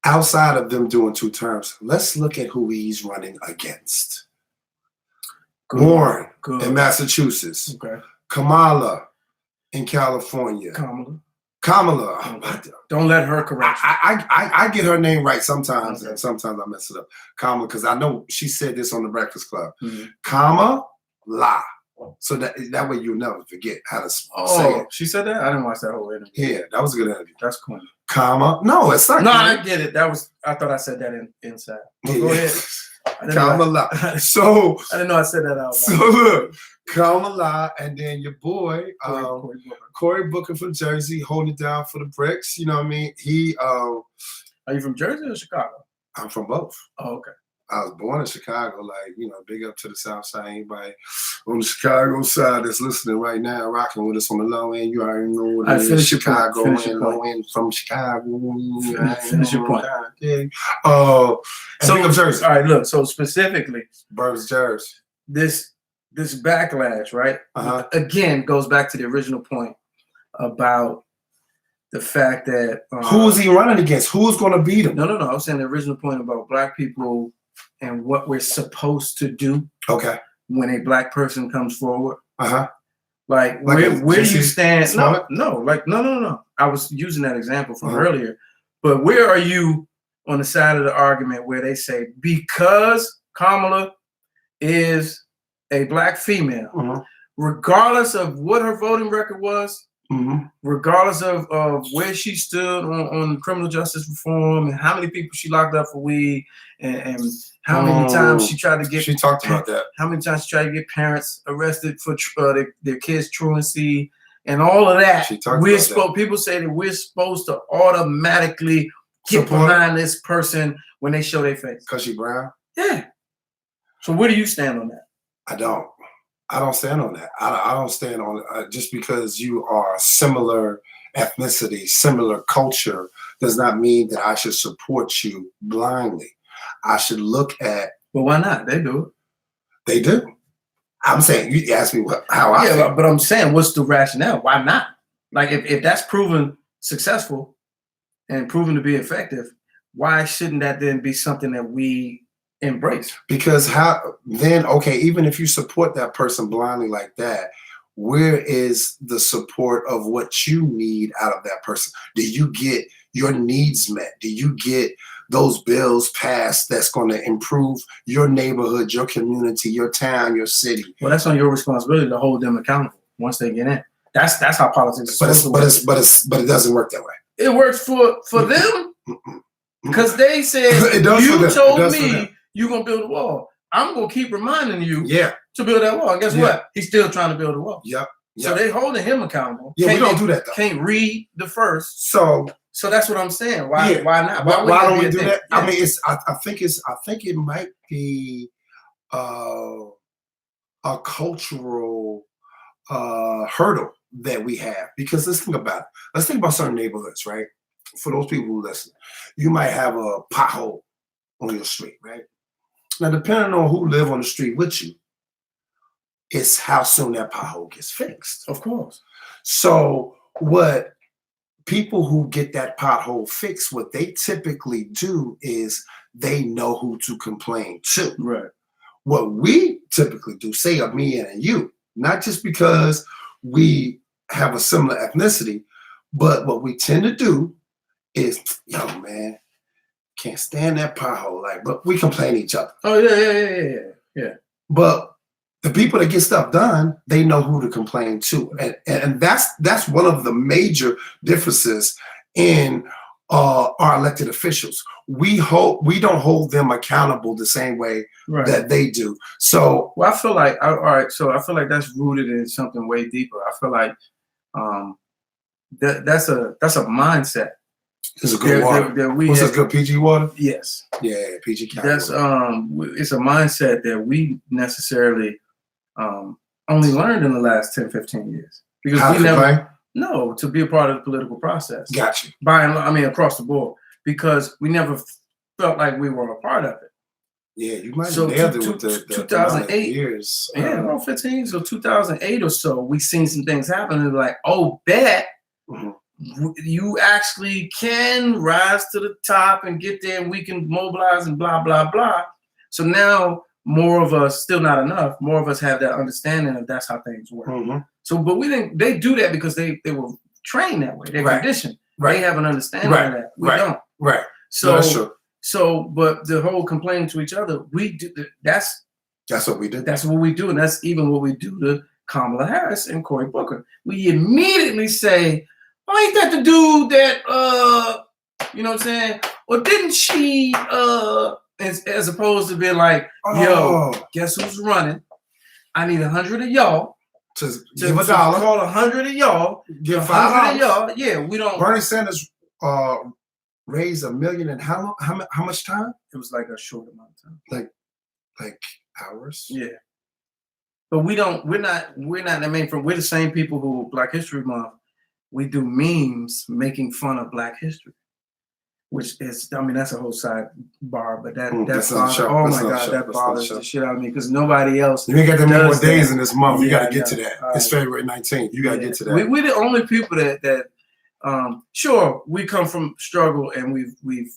B: outside of them doing 2 terms, let's look at who he's running against. Warren in Massachusetts.
A: Okay.
B: Kamala in California. Kamala.
A: Don't let her correct you.
B: I get her name right sometimes, and sometimes I mess it up. Kamala, because I know she said this on the Breakfast Club. Kamala. So that way you'll never forget how to say it.
A: She said that? I didn't watch that whole interview.
B: Yeah, that was a good interview.
A: That's cool.
B: Kamala. No, it's not.
A: No, I get it. I thought I said that inside. Go ahead.
B: Kamala. So
A: I didn't know I said that out loud.
B: So look, Kamala, and then your boy Cory Booker from Jersey, holding it down for the bricks. You know what I mean? He.
A: Are you from Jersey or Chicago?
B: I'm from both.
A: Oh, okay.
B: I was born in Chicago, like, big up to the South Side. Anybody on the Chicago side that's listening right now, rocking with us on the low end, you already know what it is. Chicago and low end from Chicago.
A: Finish your point.
B: Yeah.
A: So,
B: big up Jersey.
A: All right, look, so specifically,
B: Brothers, Jersey.
A: This backlash, right? Again, goes back to the original point about the fact that
B: who is he running against? Who's going to beat him?
A: No. I was saying the original point about Black people and what we're supposed to do.
B: Okay.
A: When a Black person comes forward.
B: Like
A: where do you stand?
B: Smallette?
A: No. I was using that example from earlier, but where are you on the side of the argument where they say because Kamala is a Black female, regardless of what her voting record was, regardless of where she stood on criminal justice reform and how many people she locked up for weed and how many times she tried to get
B: talked about that.
A: How many times she tried to get parents arrested for their kids' truancy and all of that. People say that we're supposed to automatically get behind this person when they show their face.
B: Because she brown?
A: Yeah. So where do you stand on that?
B: I don't stand on that. I don't stand on just because you are similar ethnicity, similar culture, does not mean that I should support you blindly. I should look at.
A: Well, why not? They do it.
B: They do. I'm saying, you asked me how I feel.
A: But I'm saying, what's the rationale? Why not? Like, if that's proven successful and proven to be effective, why shouldn't that then be something that we embrace?
B: Because even if you support that person blindly like that, where is the support of what you need out of that person? Do you get your needs met? Do you get those bills passed that's going to improve your neighborhood, your community, your town, your city?
A: Well, that's on your responsibility to hold them accountable once they get in. That's how politics is supposed to work.
B: But it doesn't work that way.
A: It works for them because they said you told me you're going to build a wall. I'm going to keep reminding you to build that wall. And guess what? He's still trying to build a wall.
B: Yep.
A: So they holding him accountable.
B: Yeah, we don't do that though.
A: Can't read the first.
B: So
A: that's what I'm saying. Why not?
B: Why don't we do that? Yeah. I mean, I think it might be a cultural hurdle that we have, because let's think about it. Let's think about certain neighborhoods, right? For those people who listen, you might have a pothole on your street, right? Now, depending on who live on the street with you, it's how soon that pothole gets fixed.
A: Of course.
B: So what people who get that pothole fixed, what they typically do is they know who to complain to.
A: Right.
B: What we typically do, say of me and you, not just because we have a similar ethnicity, but what we tend to do is, yo, man, can't stand that pothole. But we complain to each other.
A: Oh, yeah.
B: But the people that get stuff done, they know who to complain to. And that's one of the major differences in our elected officials. We don't hold them accountable the same way that they do. So,
A: well, I feel like I feel like that's rooted in something way deeper. I feel like that's a mindset.
B: This is good water. What's this, good PG water?
A: Yes.
B: Yeah, PG.
A: That's it's a mindset that we necessarily only learned in the last 10, 15 years. Because we never to be a part of the political process.
B: Gotcha.
A: Across the board. Because we never felt like we were a part of it.
B: Yeah, you might have nailed it with the
A: 2008
B: years.
A: Yeah, around 15. So 2008 or so, we seen some things happen and like, oh, bet you actually can rise to the top and get there and we can mobilize and blah, blah, blah. So now more of us, still not enough, more of us have that understanding of that's how things work. So, but we didn't, they do that because they were trained that way. They're conditioned. They have an understanding of that. We don't.
B: Right.
A: So,
B: that's true.
A: So, but the whole complaining to each other, we do that's
B: what we do.
A: That's what we do. And that's even what we do to Kamala Harris and Cory Booker. We immediately say, oh, ain't that the dude that, you know what I'm saying? Or didn't she, as opposed to being like, yo, guess who's running? I need 100 of y'all.
B: To give $1.
A: Call 100 of y'all.
B: Give $5.
A: 100 of y'all. Yeah, we don't.
B: Bernie Sanders raise $1 million in how much time?
A: It was like a short amount of time.
B: Like hours?
A: Yeah. But we're the same people who Black History Month, we do memes making fun of Black history. Which is, I mean, that's a whole sidebar, but that bothers, oh my God, that bothers the shit out of me because nobody else.
B: You ain't got that many more days in this month. You got to get to that.
A: Right.
B: It's February 19th. You got to get to that.
A: We're the only people that sure, we come from struggle and we've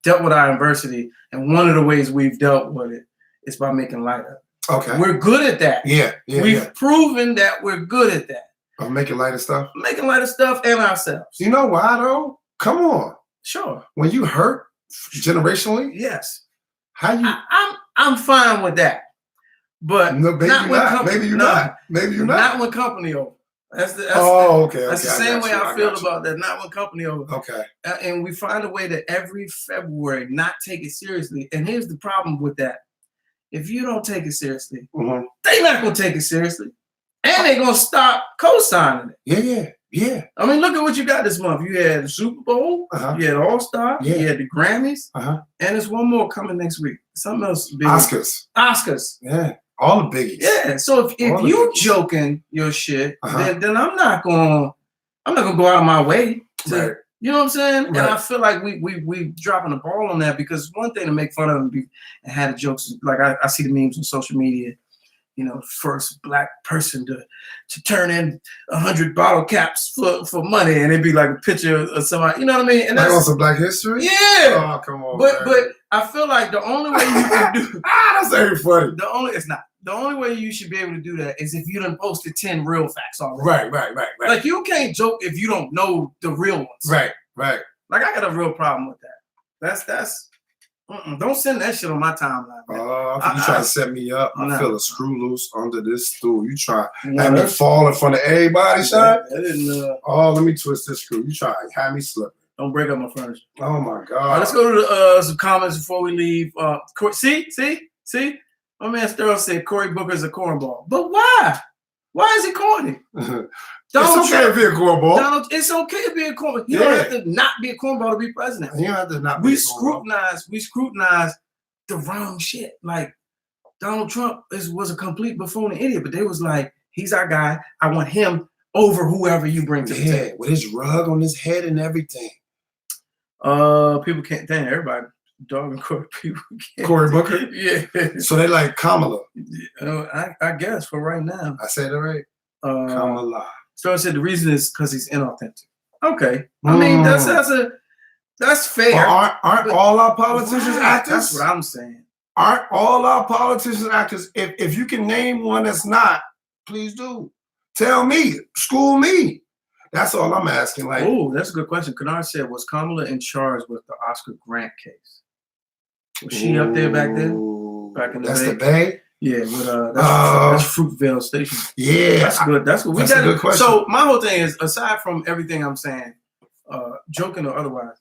A: dealt with our adversity, and one of the ways we've dealt with it is by making light of it.
B: Okay.
A: We're good at that.
B: Yeah.
A: We've proven that we're good at that.
B: Of making light of stuff?
A: Making light of stuff and ourselves.
B: You know why though? Come on.
A: Sure.
B: When you hurt generationally,
A: yes.
B: How you?
A: I'm fine with that, but
B: no, maybe you're not. Maybe you're not. Maybe you're not.
A: Not when company over. That's
B: okay.
A: That's the same way I feel about that. Not when company over.
B: Okay.
A: And we find a way to every February not take it seriously. And here's the problem with that: if you don't take it seriously, they're not gonna take it seriously, and they're gonna stop co-signing it. Yeah. I mean, look at what you got this month. You had the Super Bowl, you had All-Star, you had the Grammys, and there's one more coming next week. Something else big. Oscars.
B: Yeah. All the biggies.
A: Yeah. So if you joking your shit, then I'm not gonna go out of my way to, you know what I'm saying? Right. And I feel like we dropping the ball on that, because one thing to make fun of and have the jokes, like I see the memes on social media. You know, first Black person to turn in 100 bottle caps for money, and it'd be like a picture of somebody. You know what I mean? And
B: that's also Black history.
A: Yeah.
B: Oh, come on.
A: But I feel like the only way you can do
B: that's very funny.
A: The only way you should be able to do that is if you done posted 10 real facts already.
B: Right.
A: Like you can't joke if you don't know the real ones.
B: Right.
A: Like I got a real problem with that. That's. Don't send that shit on my timeline.
B: You trying to set me up? I feel a screw loose under this stool. You try
A: to
B: have me fall in front of everybody, son? Let me twist this screw. You try to have me slipping.
A: Don't break up my furniture.
B: Oh my God.
A: All right, let's go to some comments before we leave. See? My man Sterling said Cory Booker's a cornball. But why? Why is he corny?
B: It's okay to be a cornball.
A: It's okay to be a cornball. You don't have to not be a cornball to be president.
B: You don't have to not be
A: We scrutinize the wrong shit. Like Donald Trump was a complete buffoon and idiot, but they was like, he's our guy. I want him over whoever you bring to the table.
B: With his rug on his head and everything.
A: People can't. Damn, everybody. Dog and Cory. People can't.
B: Cory Booker.
A: Yeah.
B: So they like Kamala.
A: I guess for right now.
B: I said it right. Kamala.
A: So I said the reason is because he's inauthentic. Okay. I mean that's fair.
B: Well, aren't all our politicians actors?
A: That's what I'm saying.
B: Aren't all our politicians actors? If you can name one that's not, please do. Tell me. School me. That's all I'm asking. Like,
A: oh, that's a good question. Kennard said, was Kamala in charge with the Oscar Grant case? Was she up there back then? Back in the
B: That's
A: Bay?
B: the Bay?
A: Yeah, with that's Fruitvale Station.
B: Yeah.
A: That's good. That's good.
B: That's a good question.
A: So my whole thing is, aside from everything I'm saying, joking or otherwise,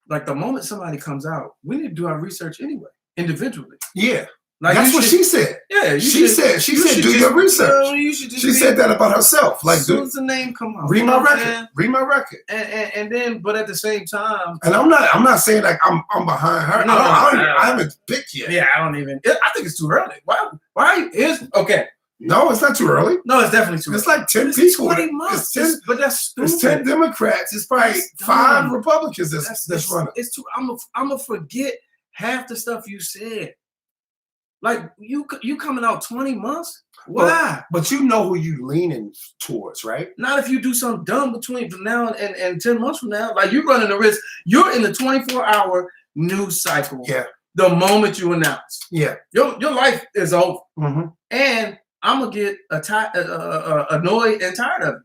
A: like the moment somebody comes out, we need to do our research anyway, individually.
B: Yeah.
A: Like
B: that's what she said.
A: Yeah,
B: she said do your research. She said that about herself. Like,
A: as soon as the name come out,
B: read my record. Read my record.
A: And then, but at the same time,
B: and I'm not saying like I'm behind her. I haven't picked yet.
A: Yeah, I don't even. I think it's too early. Why is okay?
B: No, it's not too early.
A: No, it's definitely too early.
B: It's like 10 people.
A: 20 months. But that's stupid.
B: It's 10 Democrats. It's probably 5 Republicans that's running.
A: It's too. I'm gonna forget half the stuff you said. Like you coming out 20 months? Why?
B: But you know who you leaning towards, right?
A: Not if you do something dumb between now and 10 months from now. Like you're running the risk. You're in the 24-hour news cycle.
B: Yeah.
A: The moment you announce.
B: Yeah.
A: Your life is over.
B: Mm-hmm.
A: And I'm gonna get annoyed and tired of it.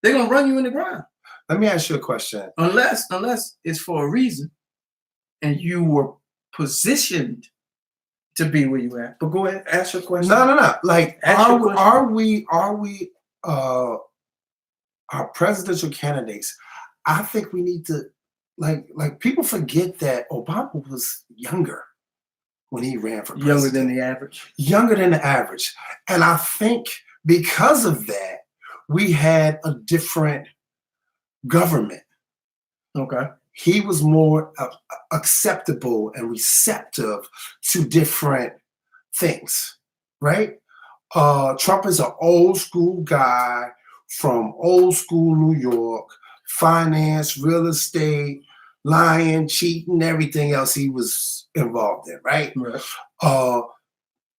A: They're gonna run you in the ground.
B: Let me ask you a question.
A: Unless it's for a reason, and you were positioned to be where you at. But go ahead, ask your question.
B: No. Like, are we our presidential candidates? I think we need to like people forget that Obama was younger when he ran for president.
A: Younger than the average.
B: Younger than the average. And I think because of that, we had a different government.
A: Okay.
B: he was more acceptable and receptive to different things, right? Trump is an old school guy from old school New York, finance, real estate, lying, cheating, everything else he was involved in, right?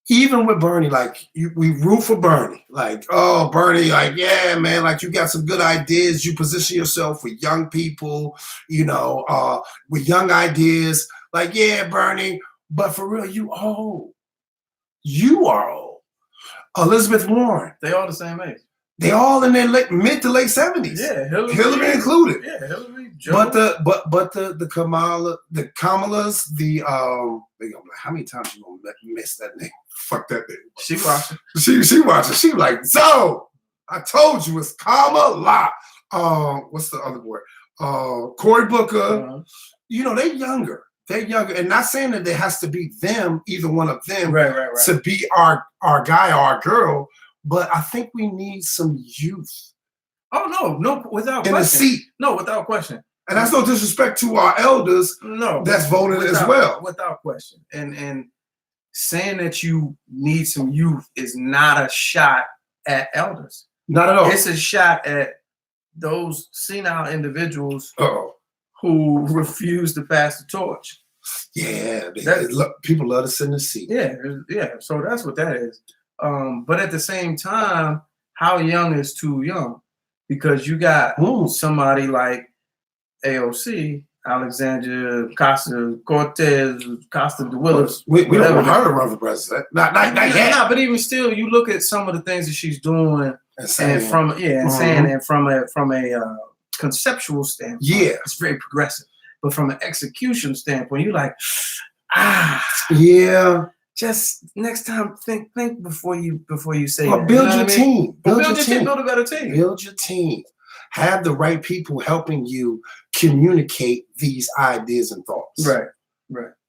B: Even with Bernie, like we root for Bernie. Like, oh, Bernie, like, yeah, man, like you got some good ideas. You position yourself with young people, with young ideas. Like, yeah, Bernie, but for real, you old. You are old. Elizabeth Warren.
A: They all the same age.
B: They all in their mid to late 70s.
A: Yeah,
B: Hillary included.
A: Yeah, Hillary.
B: But the Kamalas, they're gonna be like, how many times you gonna miss that name? Fuck that name.
A: She watching.
B: She watching. She like, so I told you it's Kamala. What's the other boy? Cory Booker. They're younger. They're younger, and not saying that there has to be them, either one of them,
A: right.
B: to be our guy or our girl. But I think we need some youth.
A: Oh no, without
B: in
A: question.
B: a seat.
A: No, without question.
B: And that's no disrespect to our elders.
A: No,
B: that's voted as well.
A: Without question. And saying that you need some youth is not a shot at elders.
B: Not at all.
A: It's a shot at those senile individuals who refuse to pass the torch.
B: Yeah, people love to sit in the seat.
A: Yeah. So that's what that is. But at the same time, how young is too young? Because you got somebody like AOC, Alexandria Cortez, Costa de Willis.
B: We don't want her to run for president. Not yet.
A: But even still, you look at some of the things that she's doing, and from a conceptual standpoint, it's very progressive. But from an execution standpoint, you're like, just next time think before you say that.
B: Build your team.
A: Build your team. Build a better team.
B: Build your team. Have the right people helping you communicate these ideas and thoughts.
A: Right.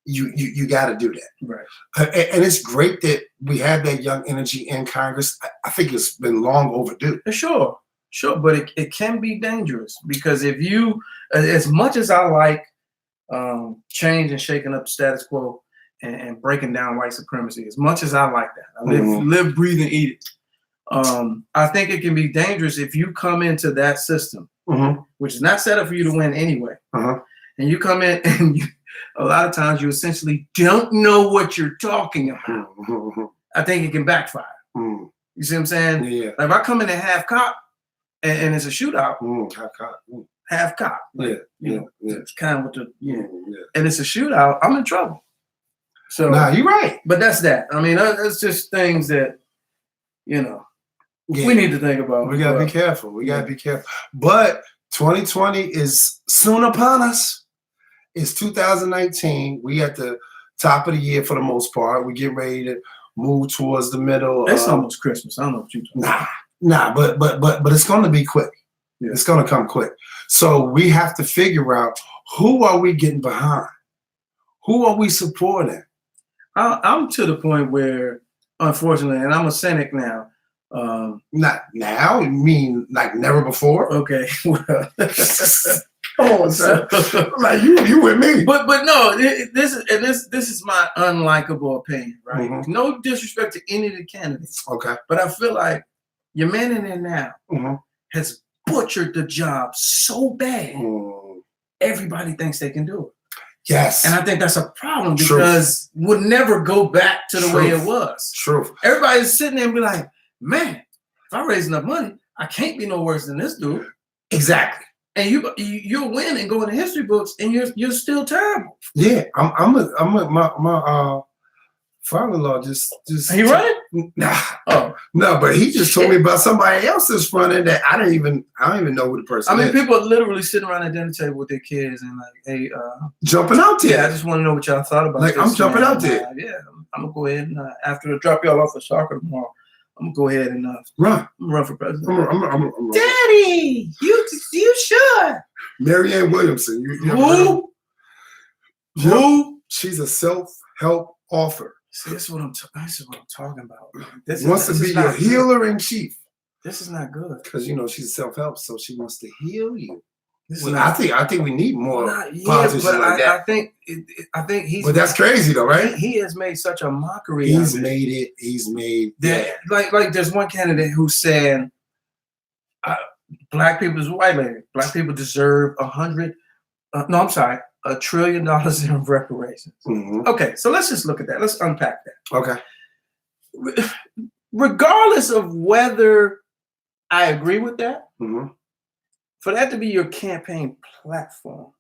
B: You got to do that.
A: Right.
B: And it's great that we have that young energy in Congress. I think it's been long overdue.
A: Sure. But it can be dangerous because if you, as much as I like change and shaking up the status quo and breaking down white supremacy, as much as I like that, I live, breathe, and eat it. I think it can be dangerous if you come into that system, which is not set up for you to win anyway. And you come in and a lot of times you essentially don't know what you're talking about. I think it can backfire. You see what I'm saying?
B: Yeah.
A: Like if I come in at half cop and it's a shootout, half cop. It's kind of what and it's a shootout, I'm in trouble. So
B: you're right.
A: But that's that. I mean, that's just things that, we need to think about.
B: We gotta be careful. But 2020 is soon upon us. It's 2019. We at the top of the year for the most part. We get ready to move towards the middle.
A: It's almost Christmas. I don't know what you're talking about.
B: Nah, but it's gonna be quick. Yeah. It's gonna come quick. So we have to figure out who are we getting behind? Who are we supporting?
A: I'm to the point where, unfortunately, and I'm a cynic now.
B: Not now. You mean like never before?
A: Okay.
B: Oh, so, like you with me.
A: But no, this is my unlikable opinion, right? No disrespect to any of the candidates.
B: Okay.
A: But I feel like your man in there now has butchered the job so bad. Everybody thinks they can do it.
B: Yes.
A: And I think that's a problem because we'll never go back to the way it was.
B: True.
A: Everybody's sitting there and be like, man, if I raise enough money, I can't be no worse than this dude.
B: Exactly.
A: And you'll win and go in the history books, and you're still terrible.
B: Yeah, my father-in-law just.
A: He running?
B: Nah. Oh no, but he just told me about somebody else that's running that I don't even know who the person is.
A: People are literally sitting around a dinner table with their kids and like, hey,
B: jumping out there.
A: Yeah, I just want to know what y'all thought about
B: this. Like I'm jumping out there.
A: I'm gonna go ahead and after I drop y'all off for soccer tomorrow, I'm gonna go ahead and run for president.
B: I'm
A: Daddy, you should.
B: Marianne Williamson.
A: Who?
B: Who? She's a self-help author.
A: See, this is what I'm talking about.
B: Wants to be your healer in chief.
A: This is not good.
B: Because she's self-help, so she wants to heal you. Well, I think we need more politicians
A: but
B: like that.
A: I think he's.
B: But that's crazy though, right?
A: He has made such a mockery.
B: He's made
A: that. Like there's one candidate who's saying, black people is white lady. Black people deserve $1 trillion in reparations.
B: Mm-hmm.
A: Okay, so let's just look at that. Let's unpack that.
B: Okay.
A: Regardless of whether I agree with that,
B: mm-hmm.
A: for that to be your campaign platform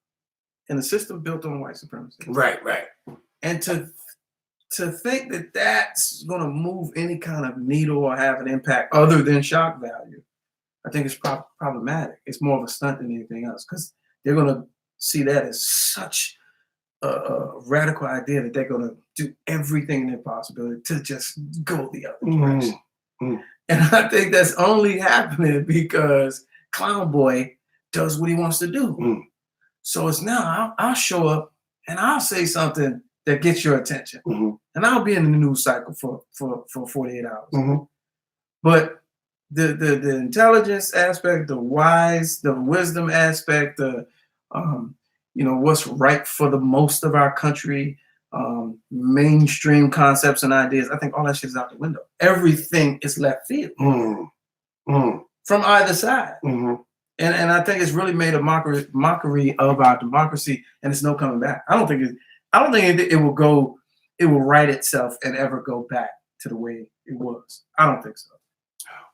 A: in a system built on white supremacy,
B: right,
A: and to think that that's going to move any kind of needle or have an impact other than shock value, I think it's problematic. It's more of a stunt than anything else, because they're going to see that as such a radical idea that they're going to do everything in their possibility to just go the other direction. Mm-hmm. And I think that's only happening because Clown Boy does what he wants to do. Mm. So it's now I'll show up and I'll say something that gets your attention, mm-hmm. and I'll be in the news cycle for 48 hours. Mm-hmm. But the intelligence aspect, the wisdom aspect, what's right for the most of our country, mainstream concepts and ideas, I think all that shit is out the window. Everything is left field from either side. Mm-hmm. And I think it's really made a mockery of our democracy, and it's no coming back. I don't think it will right itself and ever go back to the way it was. I don't think so.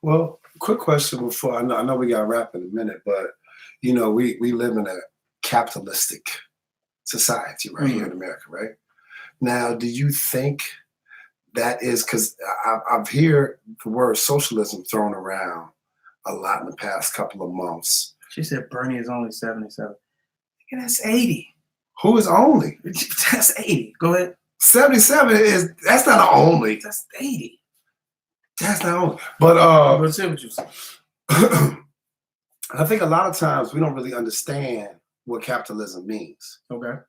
B: Well, quick question before I know we got to wrap in a minute, but we live in a capitalistic society right here in America, right? Now, do you think that is, because I've heard the word socialism thrown around a lot in the past couple of months.
A: She said Bernie is only 77. Yeah, that's 80.
B: Who is only?
A: That's 80. Go ahead.
B: 77 that's not only.
A: That's 80.
B: That's not only. But
A: let's see what you say.
B: I think a lot of times we don't really understand what capitalism means.
A: Okay.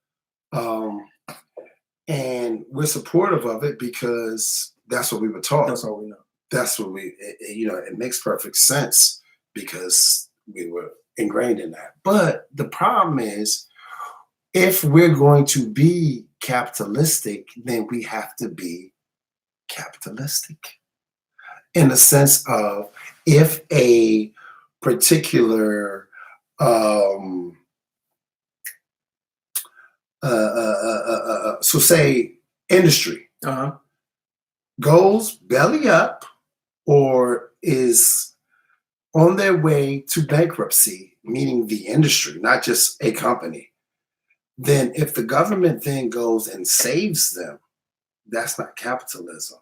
B: And we're supportive of it because that's what we were taught.
A: That's all we know.
B: That's what it makes perfect sense because we were ingrained in that. But the problem is, if we're going to be capitalistic, then we have to be capitalistic in the sense of if a particular so say industry goes belly up or is on their way to bankruptcy, meaning the industry, not just a company, then if the government then goes and saves them, that's not capitalism.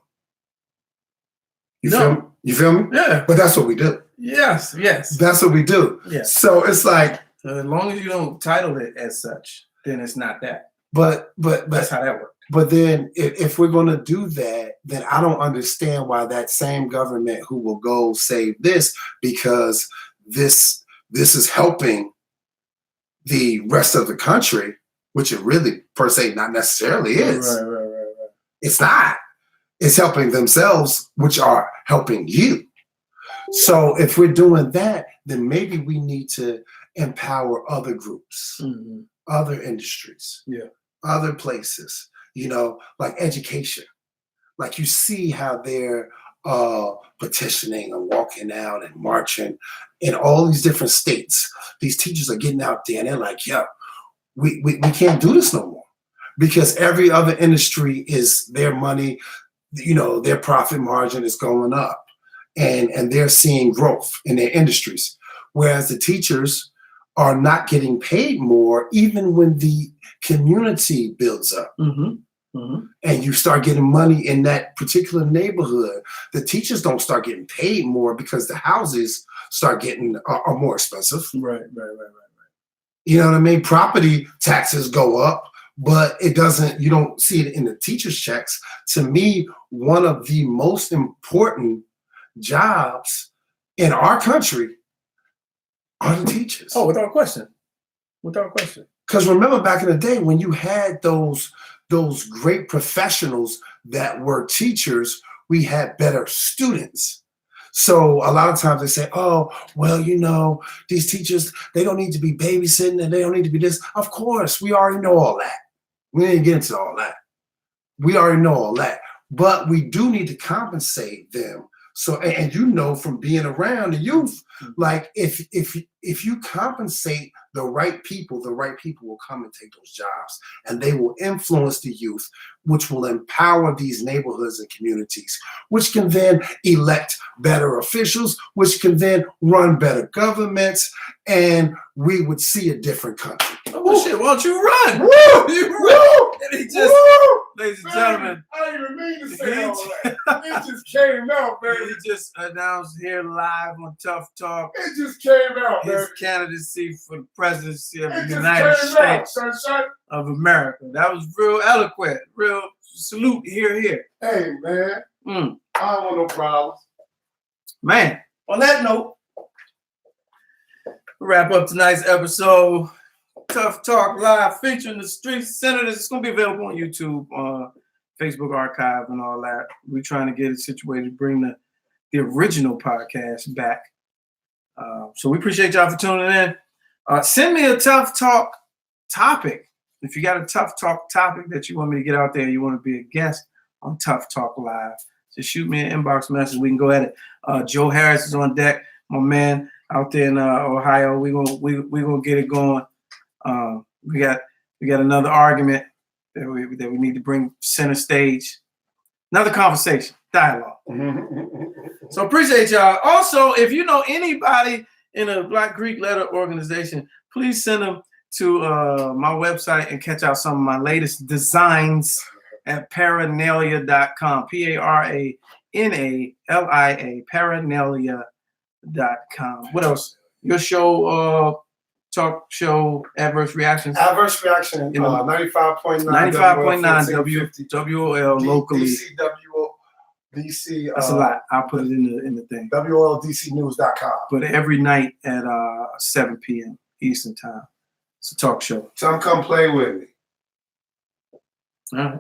B: You feel me?
A: Yeah.
B: But that's what we do.
A: Yes.
B: That's what we do.
A: Yeah.
B: So it's like,
A: as long as you don't title it as such, then it's not that.
B: But
A: that's how that works.
B: But then if we're going to do that, then I don't understand why that same government who will go save this, because this is helping the rest of the country, which it really per se not necessarily is.
A: Right.
B: It's not. It's helping themselves, which are helping you. So if we're doing that, then maybe we need to empower other groups, other industries, other places, like education. Like you see how they're petitioning and walking out and marching in all these different states. These teachers are getting out there and they're like, we can't do this no more, because every other industry is their money, their profit margin is going up and they're seeing growth in their industries. Whereas the teachers are not getting paid more, even when the community builds up. And you start getting money in that particular neighborhood. The teachers don't start getting paid more because the houses start getting are more expensive.
A: Right.
B: You know what I mean? Property taxes go up, but you don't see it in the teachers' checks. To me, one of the most important jobs in our country are the teachers.
A: Oh, without question.
B: Because remember back in the day when you had those great professionals that were teachers, we had better students. So a lot of times they say, oh, well, you know, these teachers, they don't need to be babysitting and they don't need to be this. Of course, we already know all that. We didn't get into all that. We already know all that. But we do need to compensate them. So, and you know, from being around the youth, like if you compensate the right people will come and take those jobs, and they will influence the youth, which will empower these neighborhoods and communities, which can then elect better officials, which can then run better governments, and we would see a different country.
A: Oh shit! Why don't you run?
B: Woo!
A: You
B: Woo!
A: run. And he just,
B: Woo!
A: ladies and gentlemen,
B: I didn't even mean to say all that. It just came out,
A: he
B: baby.
A: just announced here live on Tough Talk
B: It just came out,
A: his
B: baby.
A: candidacy for the presidency of
B: It
A: the
B: just
A: United
B: came out,
A: States
B: sunshine.
A: of America. That was real eloquent. Real salute here.
B: Hey, man.
A: Mm.
B: I don't want no problems.
A: Man, on that note, we'll wrap up tonight's episode. Tough Talk Live featuring the Street Senators. It's going to be available on YouTube, Facebook Archive, and all that. We're trying to get it situated to bring the original podcast back. So we appreciate y'all for tuning in. Send me a Tough Talk topic. If you got a Tough Talk topic that you want me to get out there, you want to be a guest on Tough Talk Live, just shoot me an inbox message. We can go at it. Joe Harris is on deck, my man out there in Ohio. We gonna get it going. We got another argument that we need to bring center stage. Another conversation, dialogue. So appreciate y'all. Also, if you know anybody in a Black Greek letter organization, please send them to my website and catch out some of my latest designs at paranalia.com. Paranalia, paranalia.com. What else? Your show, talk show, Adverse Reactions.
B: Adverse Reaction, 95.9.
A: 95.9 WOL locally.
B: DC.
A: That's a lot. I'll put it in the thing.
B: WOLDCnews.com.
A: But every night at 7 p.m. Eastern Time. It's a talk show.
B: Come play with me.
A: All right.